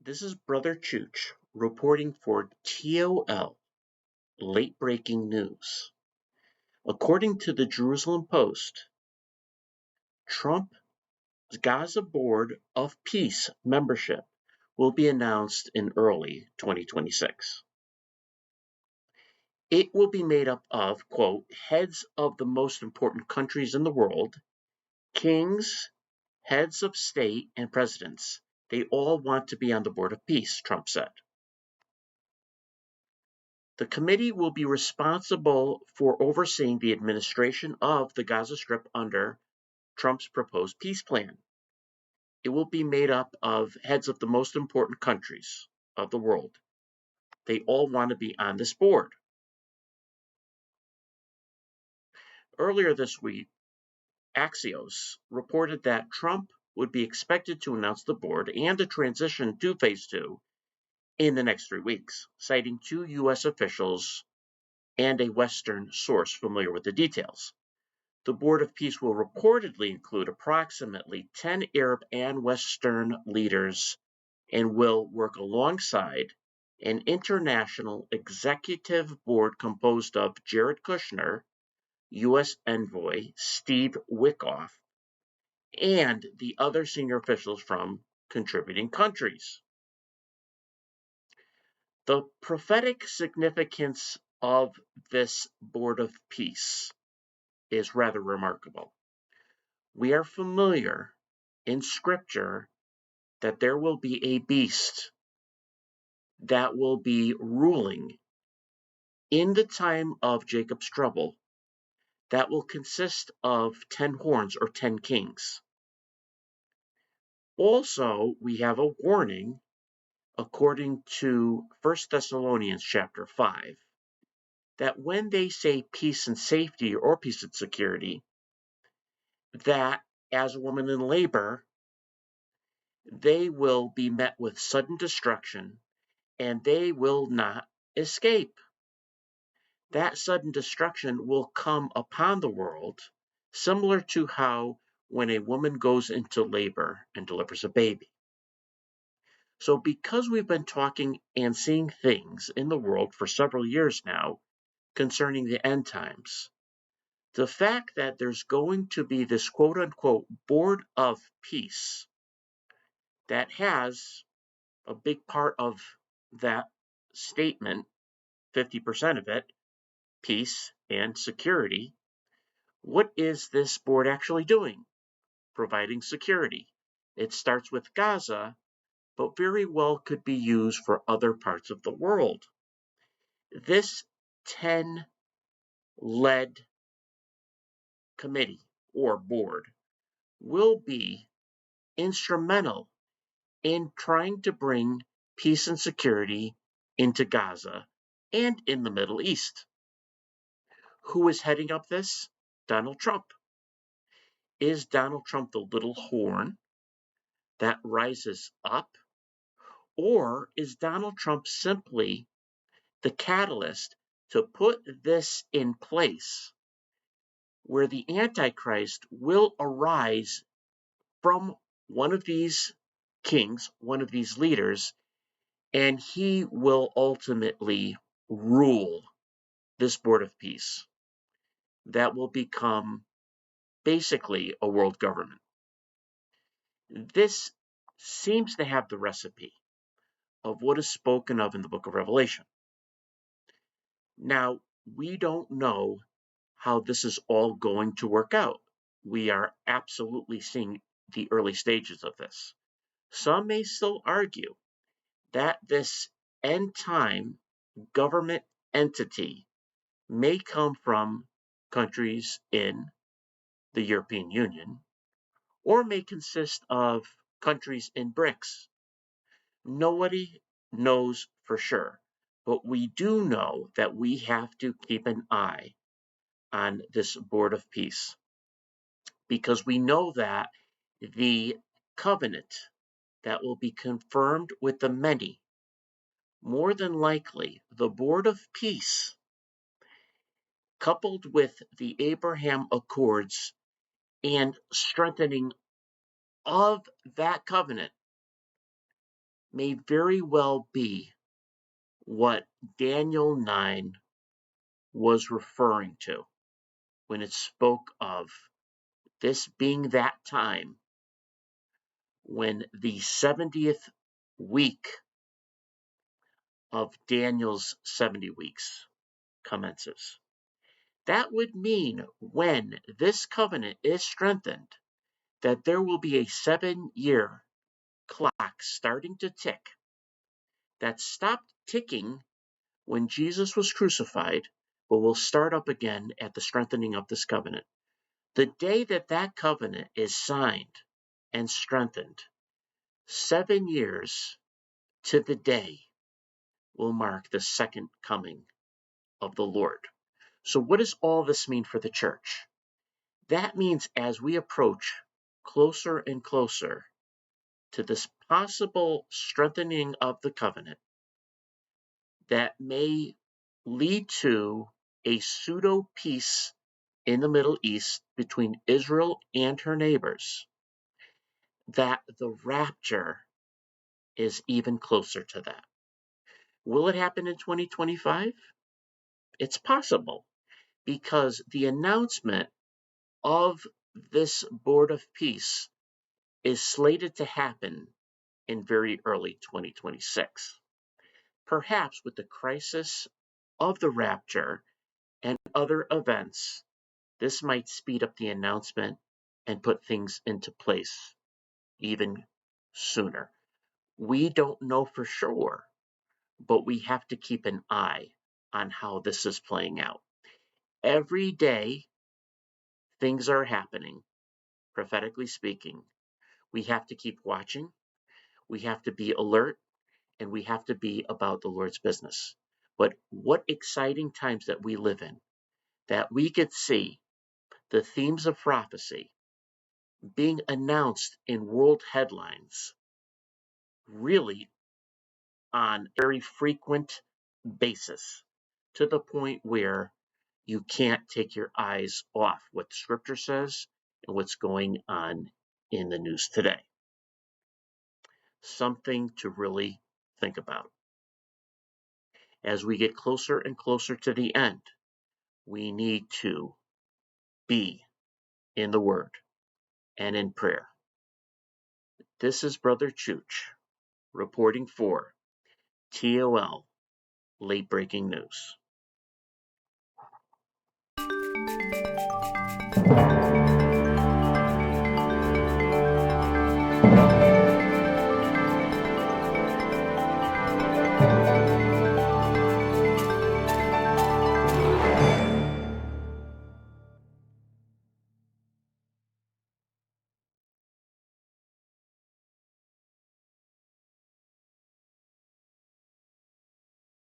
This is Brother Chooch reporting for TOL, late breaking news. According to the Jerusalem Post, Trump's Gaza Board of Peace membership will be announced in early 2026. It will be made up of, quote, heads of the most important countries in the world, kings, heads of state, and presidents. They all want to be on the Board of Peace, Trump said. The committee will be responsible for overseeing the administration of the Gaza Strip under Trump's proposed peace plan. It will be made up of heads of the most important countries of the world. They all want to be on this board. Earlier this week, Axios reported that Trump would be expected to announce the board and the transition to phase 2 in the next 3 weeks, citing 2 U.S. officials and a Western source familiar with the details. The Board of Peace will reportedly include approximately 10 Arab and Western leaders and will work alongside an international executive board composed of Jared Kushner, U.S. envoy Steve Witkoff, and the other senior officials from contributing countries. The prophetic significance of this Board of Peace is rather remarkable. We are familiar in Scripture that there will be a beast that will be ruling in the time of Jacob's trouble that will consist of 10 horns or 10 kings. Also, we have a warning according to 1 Thessalonians chapter 5 that when they say peace and safety or peace and security, that as a woman in labor, they will be met with sudden destruction and they will not escape. That sudden destruction will come upon the world, similar to how when a woman goes into labor and delivers a baby. So because we've been talking and seeing things in the world for several years now concerning the end times, the fact that there's going to be this quote-unquote Board of Peace that has a big part of that statement, 50% of it, peace and security. What is this board actually doing? Providing security. It starts with Gaza, but very well could be used for other parts of the world. This 10-led committee or board will be instrumental in trying to bring peace and security into Gaza and in the Middle East. Who is heading up this? Donald Trump. Is Donald Trump the little horn that rises up? Or is Donald Trump simply the catalyst to put this in place where the Antichrist will arise from one of these kings, one of these leaders, and he will ultimately rule this Board of Peace that will become basically a world government. This seems to have the recipe of what is spoken of in the book of Revelation. Now, we don't know how this is all going to work out. We are absolutely seeing the early stages of this. Some may still argue that this end time government entity may come from countries in the European Union or may consist of countries in BRICS. Nobody knows for sure, but we do know that we have to keep an eye on this Board of Peace because we know that the covenant that will be confirmed with the many, more than likely the Board of Peace, coupled with the Abraham Accords and strengthening of that covenant, may very well be what Daniel 9 was referring to when it spoke of this being that time when the 70th week of Daniel's 70 weeks commences. That would mean when this covenant is strengthened, that there will be a 7-year clock starting to tick that stopped ticking when Jesus was crucified, but will start up again at the strengthening of this covenant. The day that that covenant is signed and strengthened, 7 years to the day will mark the second coming of the Lord. So what does all this mean for the church? That means as we approach closer and closer to this possible strengthening of the covenant that may lead to a pseudo peace in the Middle East between Israel and her neighbors, that the rapture is even closer to that. Will it happen in 2025? It's possible, because the announcement of this Board of Peace is slated to happen in very early 2026. Perhaps with the crisis of the rapture and other events, this might speed up the announcement and put things into place even sooner. We don't know for sure, but we have to keep an eye on how this is playing out. Every day, things are happening, prophetically speaking. We have to keep watching, we have to be alert, and we have to be about the Lord's business. But what exciting times that we live in, that we could see the themes of prophecy being announced in world headlines really on a very frequent basis, to the point where you can't take your eyes off what scripture says and what's going on in the news today. Something to really think about. As we get closer and closer to the end, we need to be in the Word and in prayer. This is Brother Chooch reporting for TOL Late Breaking News.